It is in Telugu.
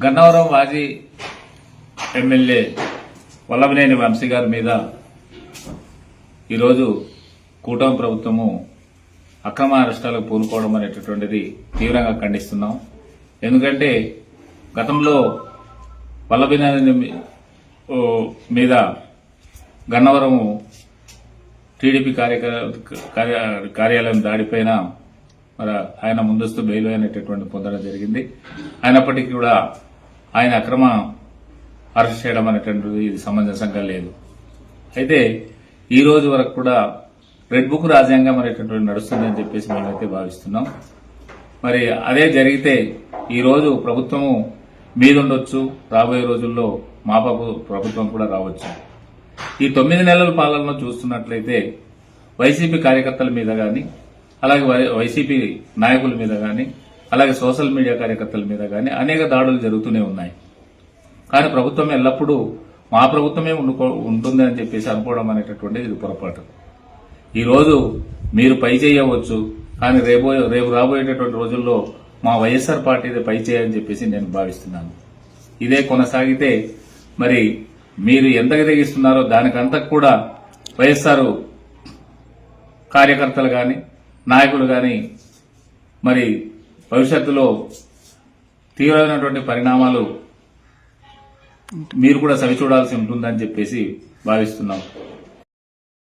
గన్నవరం మాజీ ఎమ్మెల్యే వల్లభనేని వంశీ గారి మీద ఈరోజు కూటమి ప్రభుత్వము అక్రమ అరెస్టాలకు పూనుకోవడం అనేటటువంటిది తీవ్రంగా ఖండిస్తున్నాం. ఎందుకంటే గతంలో వల్లభనేని మీద గన్నవరము టీడీపీ కార్యాలయం దాడిపైన మరి ఆయన ముందస్తు బెయిల్ అనేటటువంటి పొందడం జరిగింది. అయినప్పటికీ కూడా ఆయన అక్రమ అరెస్ట్ చేయడం అనేటువంటిది ఇది సమంజసంగా లేదు. అయితే ఈ రోజు వరకు కూడా రెడ్ బుక్ రాజ్యాంగం అనేటటువంటి నడుస్తుందని చెప్పేసి మేమైతే భావిస్తున్నాం. మరి అదే జరిగితే ఈ రోజు ప్రభుత్వము మీదుండొచ్చు, రాబోయే రోజుల్లో మా ప్రభుత్వం కూడా రావచ్చు. ఈ 9 నెలల పాలనలో చూస్తున్నట్లయితే వైసీపీ కార్యకర్తల మీద గాని, అలాగే వైసీపీ నాయకుల మీద గాని, అలాగే సోషల్ మీడియా కార్యకర్తల మీద గాని అనేక దాడులు జరుగుతూనే ఉన్నాయి. కానీ ప్రభుత్వం ఎల్లప్పుడూ మా ప్రభుత్వమే ఉంటుంది అని చెప్పేసి అనుకోవడం అనేటటువంటిది ఇది పొరపాటు. ఈ రోజు మీరు పై చేయవచ్చు, కానీ రేపు రాబోయేటటువంటి రోజుల్లో మా వైఎస్ఆర్ పార్టీదే పై చేయని చెప్పేసి నేను భావిస్తున్నాను. ఇదే కొనసాగితే మరి మీరు ఎంతకు తెగిస్తున్నారో దానికంతా కూడా వైఎస్ఆర్ కార్యకర్తలు గాని, నాయకులు గాని మరి భవిష్యత్తులో తీవ్రమైనటువంటి పరిణామాలు మీరు కూడా సవి చూడాల్సి ఉంటుందని చెప్పేసి భావిస్తున్నాం.